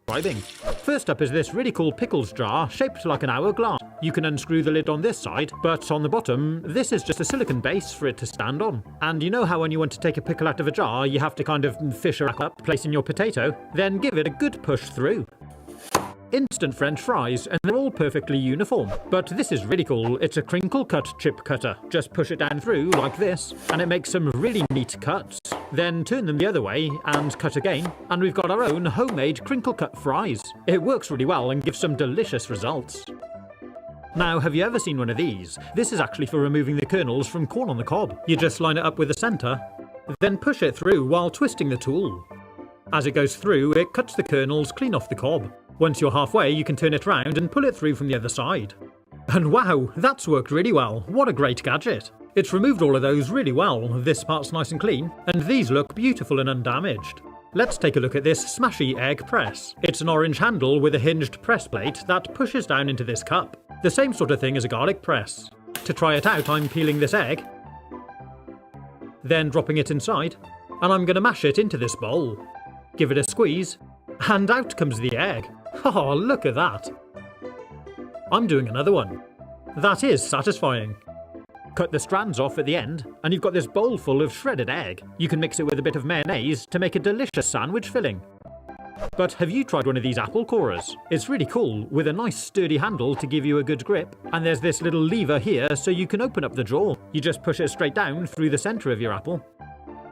describing. First up is this really cool pickles jar shaped like an hourglass. You can unscrew the lid on this side, but on the bottom, this is just a silicone base for it to stand on. And you know how when you want to take a pickle out of a jar, you have to kind of fish it up, place in your potato, then give it a good push through. Instant French fries, and they're all perfectly uniform. But this is really cool. It's a crinkle cut chip cutter. Just push it down through like this, and it makes some really neat cuts. Then turn them the other way and cut again, and we've got our own homemade crinkle cut fries. It works really well and gives some delicious results. Now, have you ever seen one of these? This is actually for removing the kernels from corn on the cob. You just line it up with the centre, then push it through while twisting the tool. As it goes through, it cuts the kernels clean off the cob. Once you're halfway, you can turn it round and pull it through from the other side. And wow, that's worked really well. What a great gadget. It's removed all of those really well. This part's nice and clean, and these look beautiful and undamaged. Let's take a look at this smashy egg press. It's an orange handle with a hinged press plate that pushes down into this cup. The same sort of thing as a garlic press. To try it out, I'm peeling this egg, then dropping it inside, and I'm going to mash it into this bowl. Give it a squeeze, and out comes the egg. Oh, look at that. I'm doing another one. That is satisfying. Cut the strands off at the end, and you've got this bowl full of shredded egg. You can mix it with a bit of mayonnaise to make a delicious sandwich filling. But have you tried one of these apple corers? It's really cool, with a nice sturdy handle to give you a good grip, and there's this little lever here so you can open up the jaw. You just push it straight down through the centre of your apple.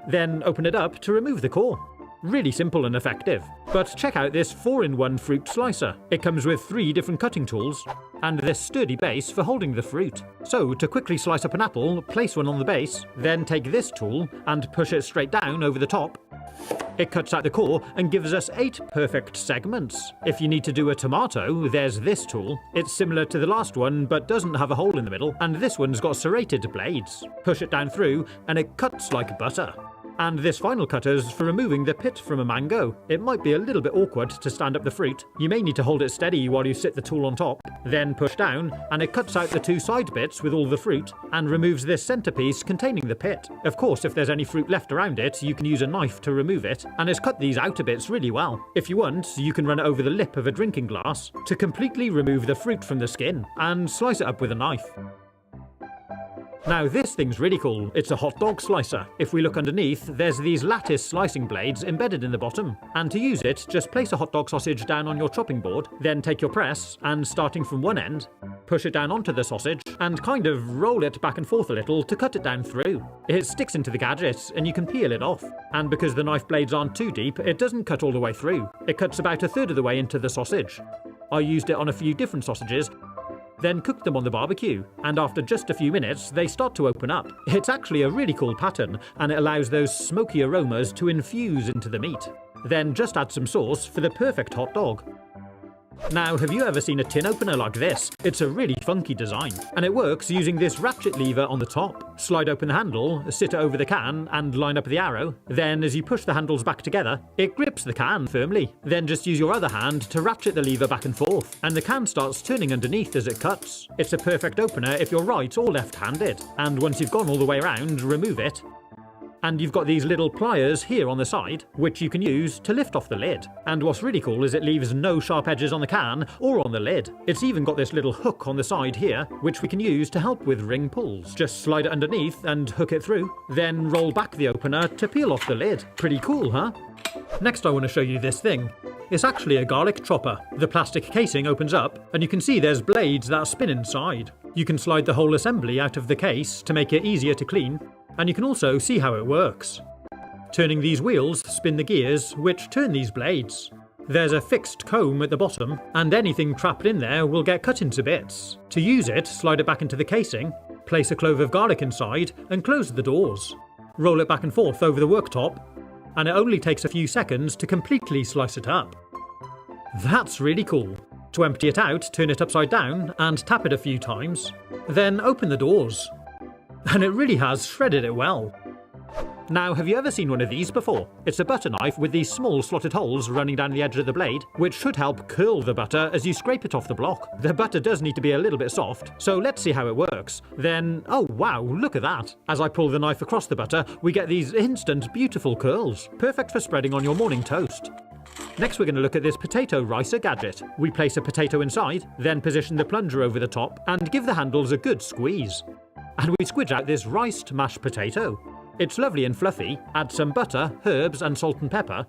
Then open it up to remove the core. Really simple and effective. But check out this 4-in-1 fruit slicer. It comes with 3 different cutting tools and this sturdy base for holding the fruit. So to quickly slice up an apple, place one on the base, then take this tool and push it straight down over the top. It cuts out the core and gives us 8 perfect segments. If you need to do a tomato, there's this tool. It's similar to the last one but doesn't have a hole in the middle, and this one's got serrated blades. Push it down through and it cuts like butter. And this final cutter's for removing the pit from a mango. It might be a little bit awkward to stand up the fruit. You may need to hold it steady while you sit the tool on top, then push down, and it cuts out the 2 side bits with all the fruit, and removes this centerpiece containing the pit. Of course, if there's any fruit left around it, you can use a knife to remove it, and it's cut these outer bits really well. If you want, you can run it over the lip of a drinking glass to completely remove the fruit from the skin, and slice it up with a knife. Now this thing's really cool. It's a hot dog slicer. If we look underneath, there's these lattice slicing blades embedded in the bottom. And to use it, just place a hot dog sausage down on your chopping board, then take your press, and starting from one end, push it down onto the sausage, and kind of roll it back and forth a little to cut it down through. It sticks into the gadget, and you can peel it off. And because the knife blades aren't too deep, it doesn't cut all the way through. It cuts about 1/3 of the way into the sausage. I used it on a few different sausages, then cooked them on the barbecue, and after just a few minutes they start to open up. It's actually a really cool pattern, and it allows those smoky aromas to infuse into the meat. Then just add some sauce for the perfect hot dog. Now, have you ever seen a tin opener like this? It's a really funky design, and it works using this ratchet lever on the top. Slide open the handle, sit it over the can, and line up the arrow. Then, as you push the handles back together, it grips the can firmly. Then just use your other hand to ratchet the lever back and forth, and the can starts turning underneath as it cuts. It's a perfect opener if you're right or left-handed, and once you've gone all the way around, remove it. And you've got these little pliers here on the side, which you can use to lift off the lid. And what's really cool is it leaves no sharp edges on the can or on the lid. It's even got this little hook on the side here, which we can use to help with ring pulls. Just slide it underneath and hook it through, then roll back the opener to peel off the lid. Pretty cool, huh? Next I want to show you this thing. It's actually a garlic chopper. The plastic casing opens up, and you can see there's blades that spin inside. You can slide the whole assembly out of the case to make it easier to clean, and you can also see how it works. Turning these wheels spin the gears, which turn these blades. There's a fixed comb at the bottom, and anything trapped in there will get cut into bits. To use it, slide it back into the casing, place a clove of garlic inside, and close the doors. Roll it back and forth over the worktop, and it only takes a few seconds to completely slice it up. That's really cool. To empty it out, turn it upside down and tap it a few times, then open the doors. And it really has shredded it well. Now, have you ever seen one of these before? It's a butter knife with these small slotted holes running down the edge of the blade, which should help curl the butter as you scrape it off the block. The butter does need to be a little bit soft, so let's see how it works. Then, oh wow, look at that. As I pull the knife across the butter, we get these instant beautiful curls, perfect for spreading on your morning toast. Next we're going to look at this potato ricer gadget. We place a potato inside, then position the plunger over the top and give the handles a good squeeze. And we squidge out this riced mashed potato. It's lovely and fluffy, add some butter, herbs and salt and pepper,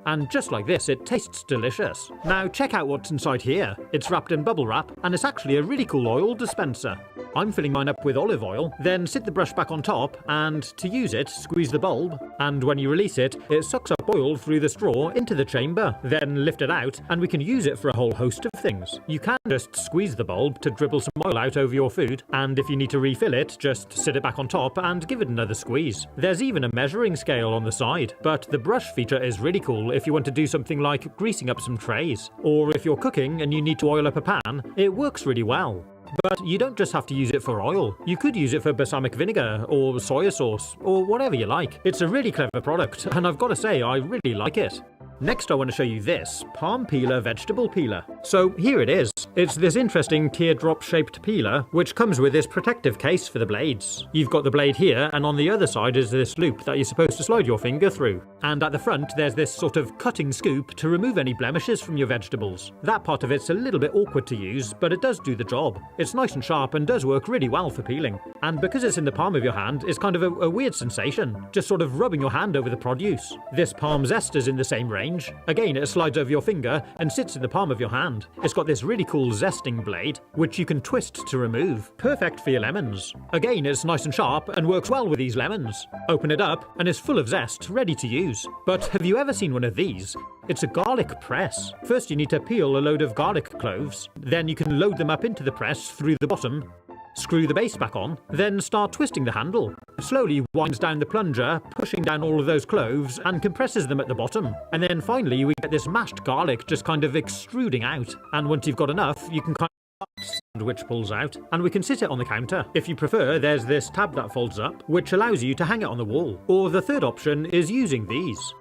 and just like this it tastes delicious. Now check out what's inside here. It's wrapped in bubble wrap and it's actually a really cool oil dispenser. I'm filling mine up with olive oil, then sit the brush back on top and to use it squeeze the bulb, and when you release it, it sucks up oil through the straw into the chamber. Then lift it out and we can use it for a whole host of things. You can just squeeze the bulb to dribble some oil out over your food, and if you need to refill it, just sit it back on top and give it another squeeze. There's even a measuring scale on the side, but the brush feature is really cool if you want to do something like greasing up some trays, or if you're cooking and you need to oil up a pan, it works really well. But you don't just have to use it for oil. You could use it for balsamic vinegar or soya sauce or whatever you like. It's a really clever product and I've got to say I really like it. Next I want to show you this palm peeler vegetable peeler. So here it is. It's this interesting teardrop shaped peeler which comes with this protective case for the blades. You've got the blade here and on the other side is this loop that you're supposed to slide your finger through. And at the front there's this sort of cutting scoop to remove any blemishes from your vegetables. That part of it's a little bit awkward to use, but it does do the job. It's nice and sharp and does work really well for peeling. And because it's in the palm of your hand, it's kind of a weird sensation, just sort of rubbing your hand over the produce. This palm zest is in the same range. Again, it slides over your finger and sits in the palm of your hand. It's got this really cool zesting blade, which you can twist to remove. Perfect for your lemons. Again, it's nice and sharp and works well with these lemons. Open it up and it's full of zest, ready to use. But have you ever seen one of these? It's a garlic press. First you need to peel a load of garlic cloves, then you can load them up into the press through the bottom, screw the base back on, then start twisting the handle. Slowly winds down the plunger, pushing down all of those cloves and compresses them at the bottom. And then finally we get this mashed garlic just kind of extruding out. And once you've got enough, you can kind of sound which pulls out, and we can sit it on the counter. If you prefer, there's this tab that folds up, which allows you to hang it on the wall. Or the third option is using these.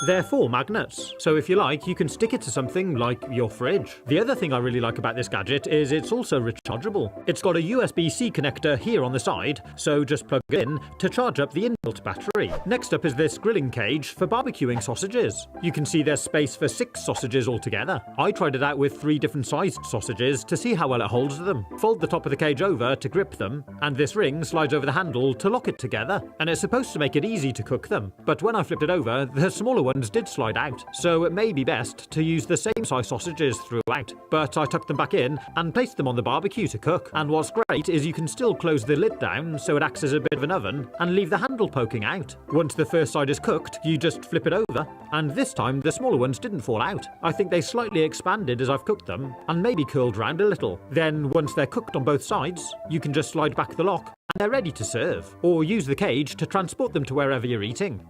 They're 4 magnets, so if you like, you can stick it to something like your fridge. The other thing I really like about this gadget is it's also rechargeable. It's got a USB-C connector here on the side, so just plug it in to charge up the inbuilt battery. Next up is this grilling cage for barbecuing sausages. You can see there's space for 6 sausages altogether. I tried it out with 3 different sized sausages to see how well it holds them. Fold the top of the cage over to grip them, and this ring slides over the handle to lock it together. And it's supposed to make it easy to cook them, but when I flipped it over, the smaller ones did slide out, so it may be best to use the same size sausages throughout. But I tucked them back in and placed them on the barbecue to cook, and what's great is you can still close the lid down so it acts as a bit of an oven and leave the handle poking out. Once the first side is cooked, you just flip it over, and this time the smaller ones didn't fall out. I think they slightly expanded as I've cooked them and maybe curled round a little. Then once they're cooked on both sides, you can just slide back the lock and they're ready to serve, or use the cage to transport them to wherever you're eating.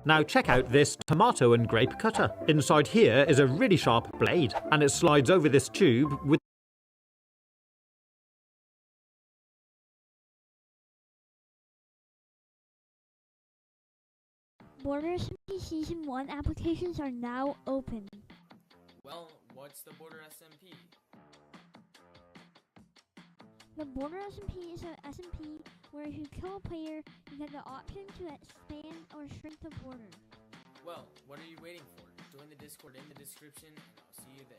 Now check out this tomato and grape cutter. Inside here is a really sharp blade, and it slides over this tube with Border SMP Season 1 applications are now open. Well, what's the Border SMP? The Border SMP is an SMP where if you kill a player, you get the option to expand or shrink the border. Well, what are you waiting for? Join the Discord in the description, and I'll see you there.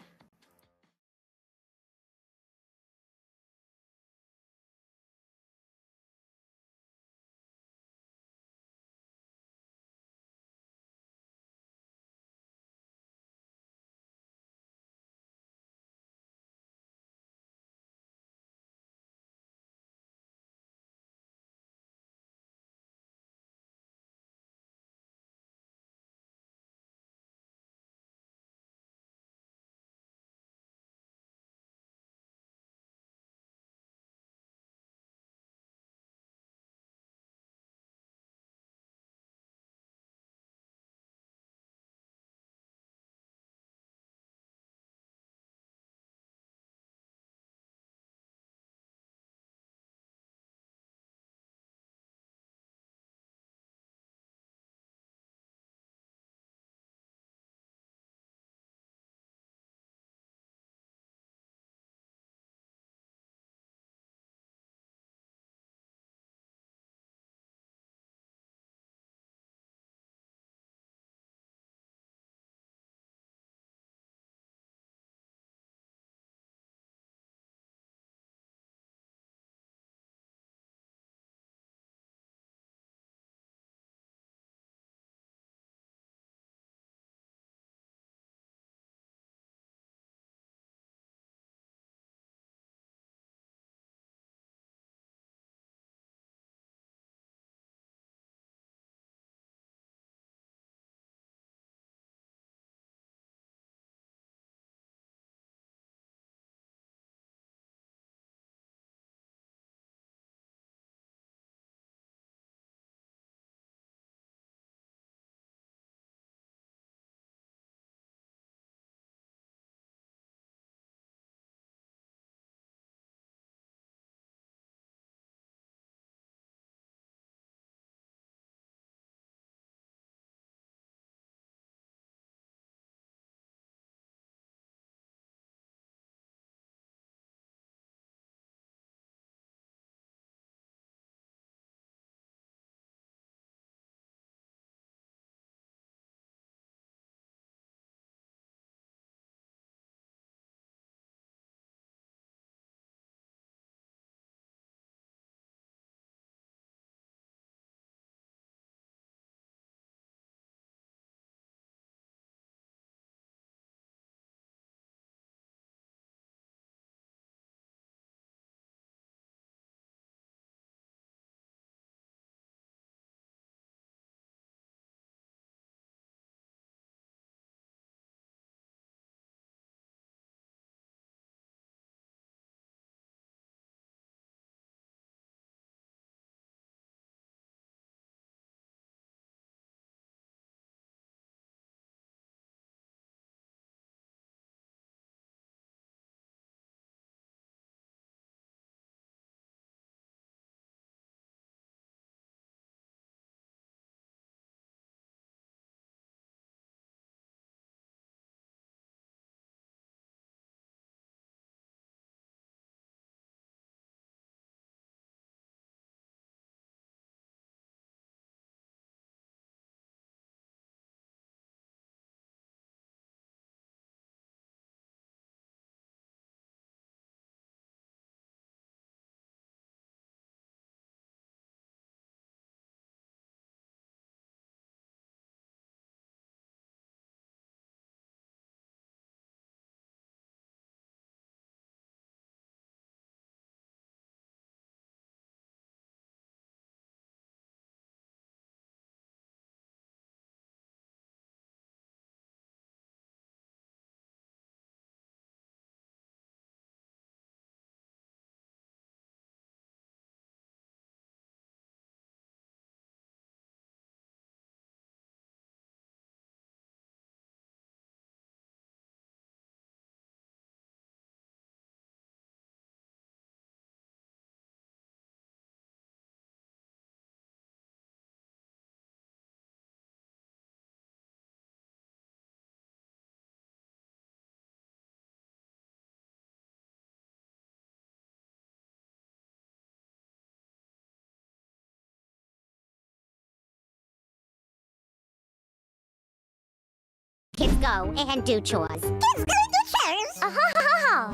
go and do chores. Kids go do chores?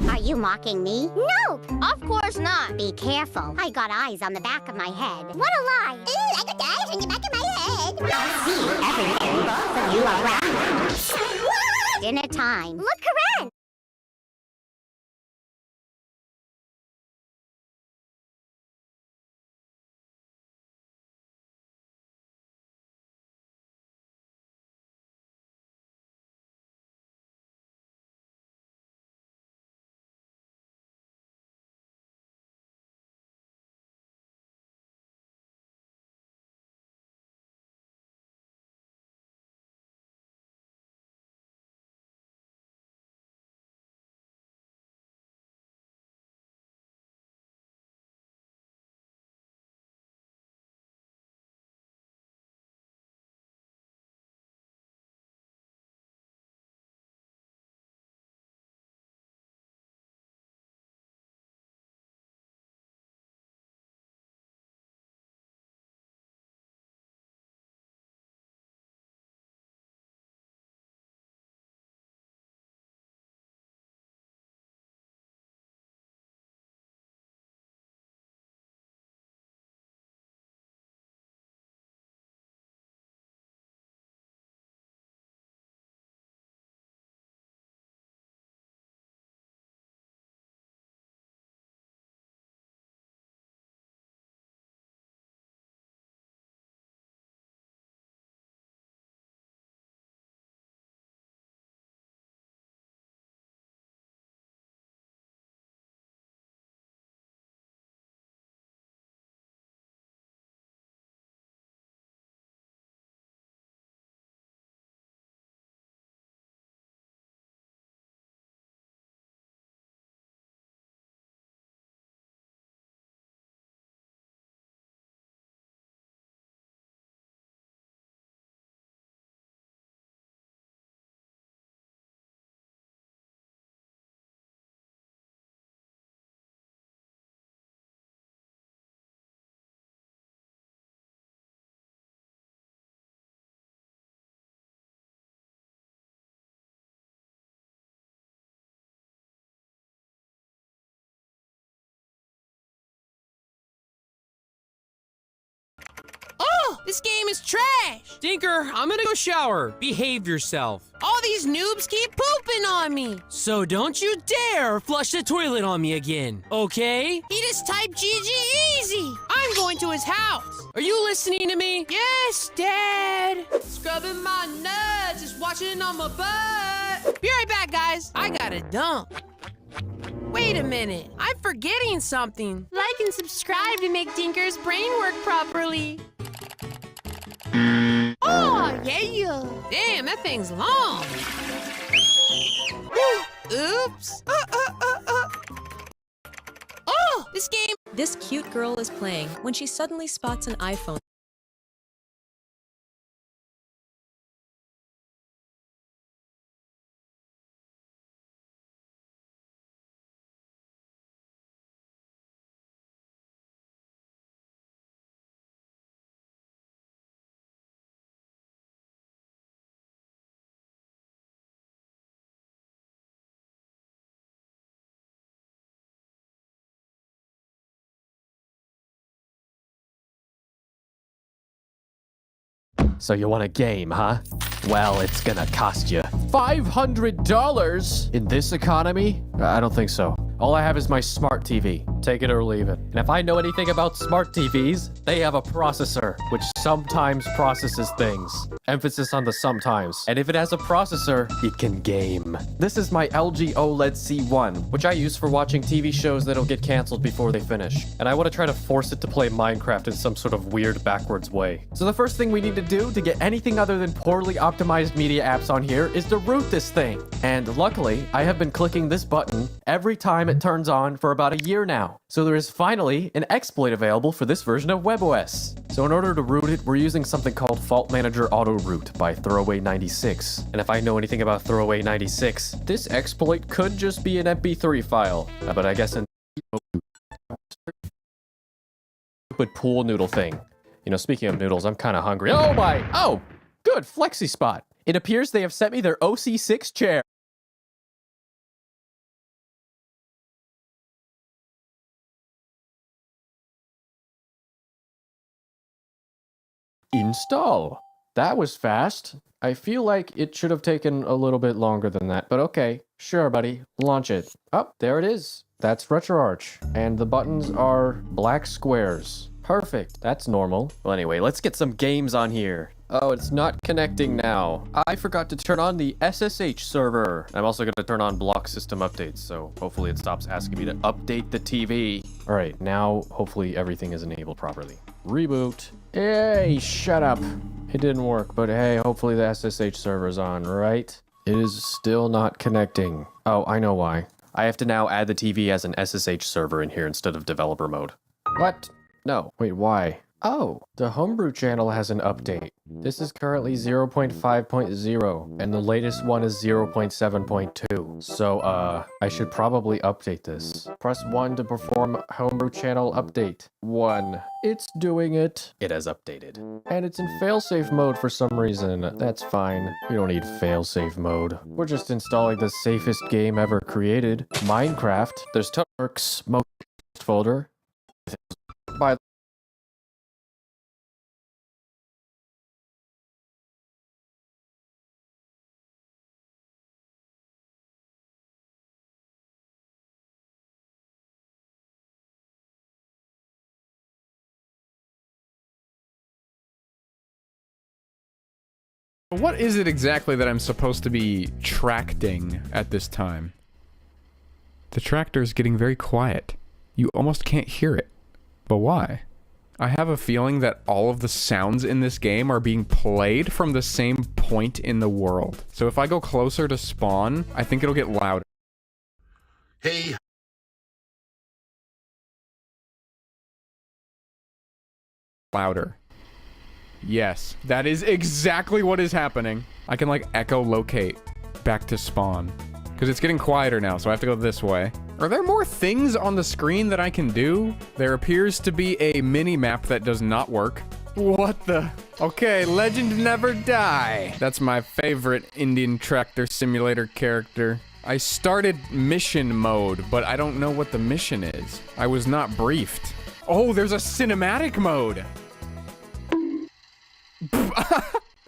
Are you mocking me? No, of course not. Be careful. I got eyes on the back of my head. What a lie. Ooh, I got eyes on the back of my head. I see everything, both of you around. What? Dinner time. Look around. This game is trash! Tinker, I'm gonna go shower. Behave yourself. All these noobs keep pooping on me! So don't you dare flush the toilet on me again, okay? He just typed GG easy! I'm going to his house! Are you listening to me? Yes, Dad! Scrubbing my nuts, just watching on my butt. Be right back, guys. I gotta dump. Wait a minute. I'm forgetting something. Like and subscribe to make Tinker's brain work properly. Oh, yeah! Damn, that thing's long. Oops. Oh, this game. This cute girl is playing when she suddenly spots an iPhone. So you want a game, huh? Well, it's gonna cost you $500 in this economy? I don't think so. All I have is my smart TV. Take it or leave it. And if I know anything about smart TVs, they have a processor, which sometimes processes things. Emphasis on the sometimes. And if it has a processor, it can game. This is my LG OLED C1, which I use for watching TV shows that'll get canceled before they finish. And I want to try to force it to play Minecraft in some sort of weird backwards way. So the first thing we need to do to get anything other than poorly optimized media apps on here is to root this thing. And luckily, I have been clicking this button every time it turns on for about a year now. So there is finally an exploit available for this version of WebOS. So in order to root it, we're using something called Fault Manager Auto Root by Throwaway96. And if I know anything about Throwaway96, this exploit could just be an MP3 file. But I guess in stupid pool noodle thing. You know, speaking of noodles, I'm kind of hungry. Oh my! Oh! Good! Flexi spot! It appears they have sent me their OC6 chair. Install. That was fast. I feel like it should have taken a little bit longer than that, but okay. Sure, buddy. Launch it. Oh, there it is. That's RetroArch. And the buttons are black squares. Perfect. That's normal. Well, anyway, let's get some games on here. Oh, it's not connecting now. I forgot to turn on the SSH server. I'm also going to turn on block system updates, so hopefully it stops asking me to update the TV. All right, now hopefully everything is enabled properly. Reboot. Hey, shut up. It didn't work, but hey, hopefully the SSH server's on, right? It is still not connecting. Oh, I know why. I have to now add the TV as an SSH server in here instead of developer mode. What? No. Wait, why? Oh, the Homebrew channel has an update. This is currently 0.5.0, and the latest one is 0.7.2. So, I should probably update this. Press 1 to perform Homebrew channel update. 1. It's doing it. It has updated. And it's in failsafe mode for some reason. That's fine. We don't need failsafe mode. We're just installing the safest game ever created. Minecraft. There's Turks most folder. By What is it exactly that I'm supposed to be tracting at this time? The tractor is getting very quiet. You almost can't hear it. But why? I have a feeling that all of the sounds in this game are being played from the same point in the world. So if I go closer to spawn, I think it'll get louder. Hey. Louder. Yes, that is exactly what is happening. I can like echolocate back to spawn. Because it's getting quieter now, so I have to go this way. Are there more things on the screen that I can do? There appears to be a mini-map that does not work. What the? Okay, Legend Never Die. That's my favorite Indian Tractor Simulator character. I started mission mode, but I don't know what the mission is. I was not briefed. Oh, there's a cinematic mode.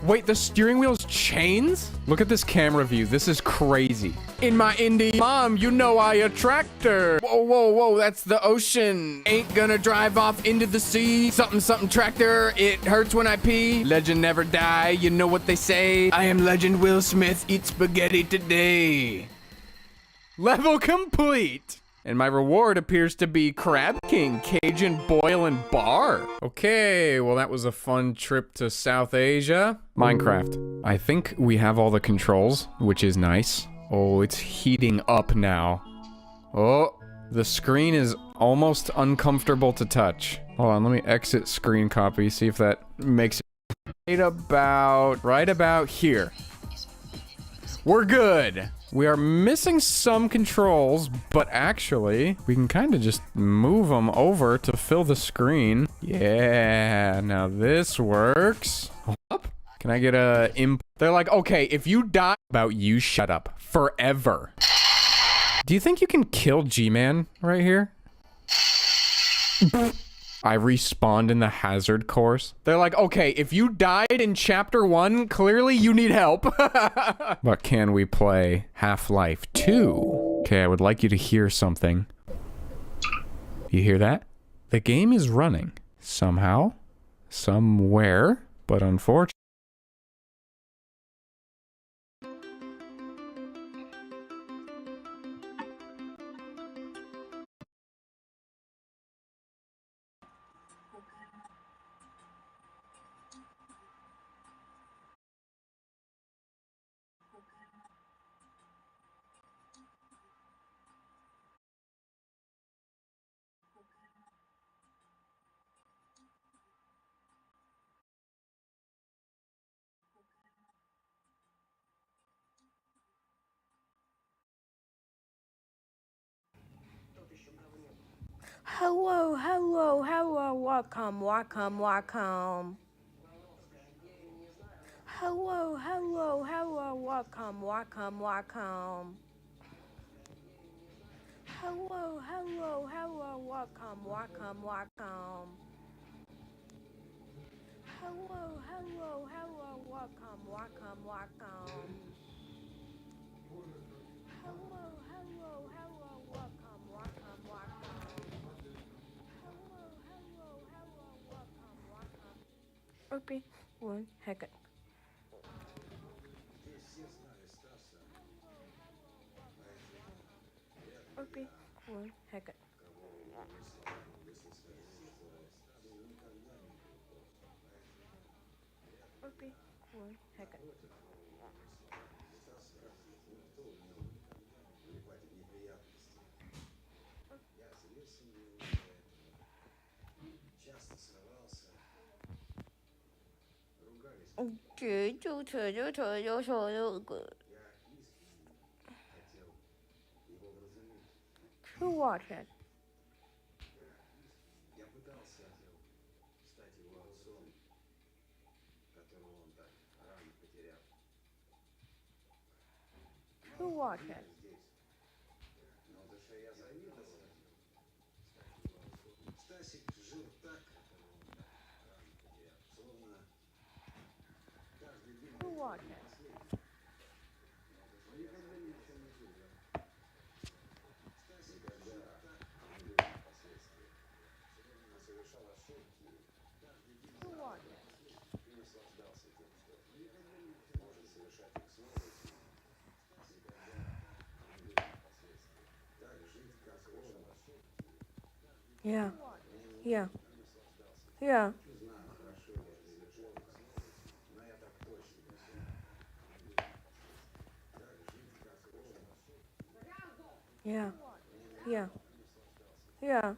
Wait, the steering wheel's chains? Look at this camera view. This is crazy. In my indie, mom, you know I a tractor. Whoa, whoa, whoa, that's the ocean. Ain't gonna drive off into the sea. Something, something tractor. It hurts when I pee. Legend never die. You know what they say. I am Legend Will Smith. Eat spaghetti today. Level complete. And my reward appears to be Crab King, Cajun Boil and Bar. Okay, well that was a fun trip to South Asia. Minecraft. I think we have all the controls, which is nice. Oh, it's heating up now. Oh, the screen is almost uncomfortable to touch. Hold on, let me exit screen copy, see if that makes it right about here. We're good. We are missing some controls, but actually, we can kind of just move them over to fill the screen. Yeah, now this works. Hold up. Can I get a imp? They're like, okay, if you die about you, shut up forever. Do you think you can kill G-Man right here? I respawned in the hazard course. They're like, okay, if you died in chapter 1, clearly you need help. But can we play Half-Life 2? Okay, I would like you to hear something. You hear that? The game is running. Somehow. Somewhere. But unfortunately. Hello, hello, hello, welcome, welcome, welcome. Hello, hello, hello, welcome, welcome, welcome. Hello, hello, hello, welcome, welcome, welcome. Hello, hello, hello, welcome, welcome, welcome. Hello, hello, hello, welcome, welcome, welcome. Hello, hello, hello, welcome, welcome. Okay, 1 second. Okay, 1 second. Okay, 1 second. Who watched it? Who watched it? Who watched it? Who watched it? Yeah. Yeah. Yeah. Yeah. Yeah. Yeah.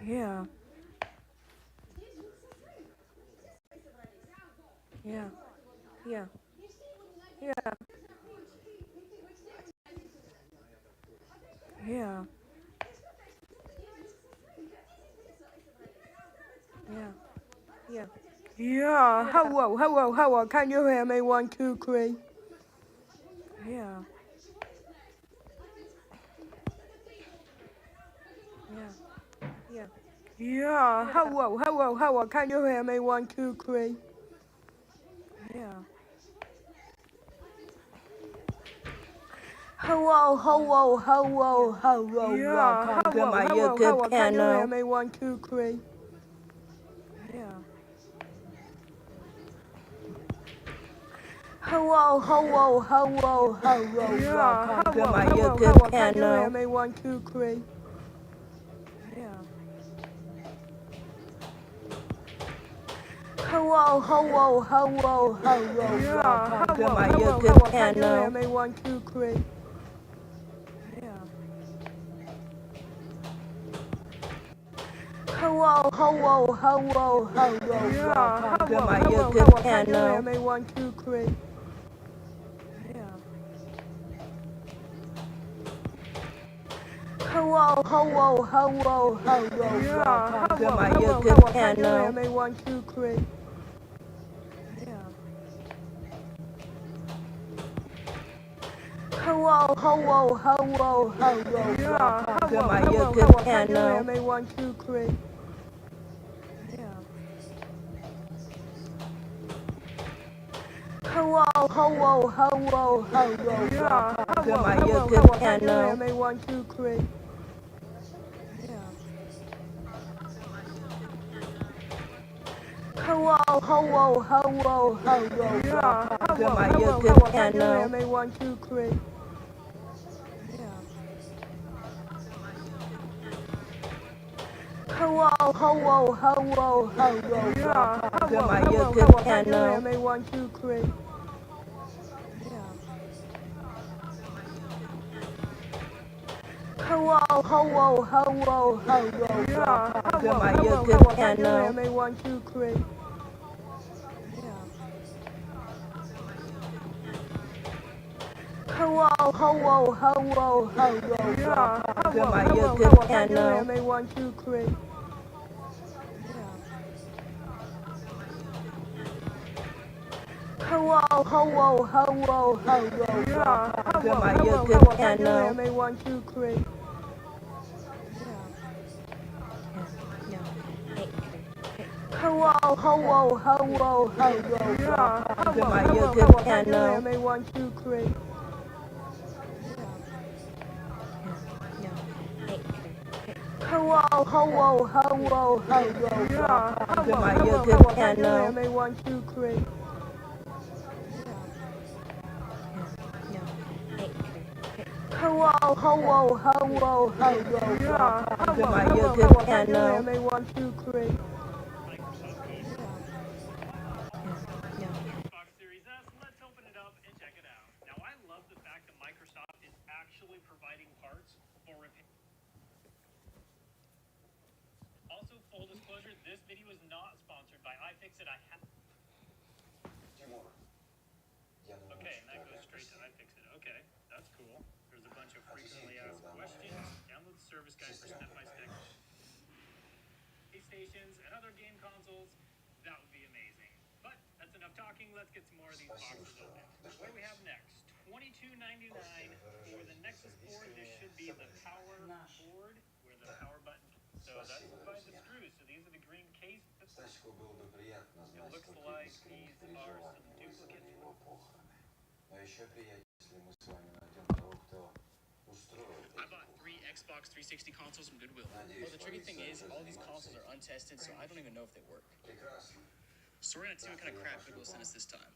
Yeah. Yeah. Yeah. Yeah. Yeah. Yeah. Yeah. Yeah. Hello, hello, hello. Can you hear me? 1, 2, 3. Yeah. Yeah. Yeah. Yeah. Hello, hello, hello. Can you hear me? 1, 2, 3. Yeah. Hello, hello, hello, hello. Yeah. Welcome to my YouTube channel. Can you hear me? 1, 2, 3. Yeah. Hello, hello, hello, hello. Yeah. Welcome to my YouTube channel. Can you hear me? 1, 2, 3. Yeah. Hello, hello, hello, hello. Yeah. Welcome to my YouTube channel. Can you hear me? 1, 2, 3. Yeah. Hello, hello, hello, hello. Yeah. Welcome to my YouTube channel. Can you hear me? 1, 2, 3. Yeah. Hello, hello, hello, hello. Yeah. Welcome to my YouTube channel. Can you hear me? 1, 2, 3. Yeah. Hello, hello, hello, hello. Yeah. Welcome to my YouTube channel. Can you hear me? 1, 2, 3. Yeah. Hello, hello, hello, hello. Yeah. Welcome to my YouTube channel. Can you hear me? 1, 2, 3. Yeah. Hello, hello, hello, hello. Yeah. Welcome to my YouTube channel. Can you hear me? 1, 2, 3. Yeah. Hello, hello, hello, hello. Yeah. Welcome to my YouTube channel. Can you hear me? 1, 2, 3. Yeah. Hello, hello, hello, hello. Yeah. Welcome to my YouTube channel. Can you hear me? 1, 2, 3. Yeah. Hello, hello, hello, hello. Yeah. Welcome to my YouTube channel. Can you hear me? 1, 2, 3. Yeah. Hello, hello, hello, hello. Yeah, hello, my hello, good hello. piano. Can you hear me? 1, 2, 3. Hello, hello, hello, hello. Yeah, hello, my hello, good hello. piano. Can you hear me? 1, 2, 3. Hello, hello, hello, hello. Yeah, hello, my hello, good hello. piano. Can you hear me? 1, 2, 3. Hello, hello, hello, hello. Yeah, hello, my hello, good hello. piano. Can you hear me? 1, 2, 3. Xbox Series S, let's open it up and check it out. Now, I love the fact that Microsoft is actually providing parts for repair. Also, full disclosure, this video is not sponsored by iFixit. Okay, and that goes straight to iFixit. Okay, that's cool. There's a bunch of frequently asked questions. Download the service guide for step-by-step stations and other game consoles. That would be amazing. But that's enough talking. Let's get some more of these boxes open. What do we have next? $22.99 for the Nexus 4. This should be the power board where the power button. So that's by the screws. So these are the green cases. It looks like these are some duplicates. I bought 3 Xbox 360 consoles from Goodwill. Well, the tricky thing is, all these consoles are untested, so I don't even know if they work. So we're gonna see what kind of crap Goodwill sent us this time.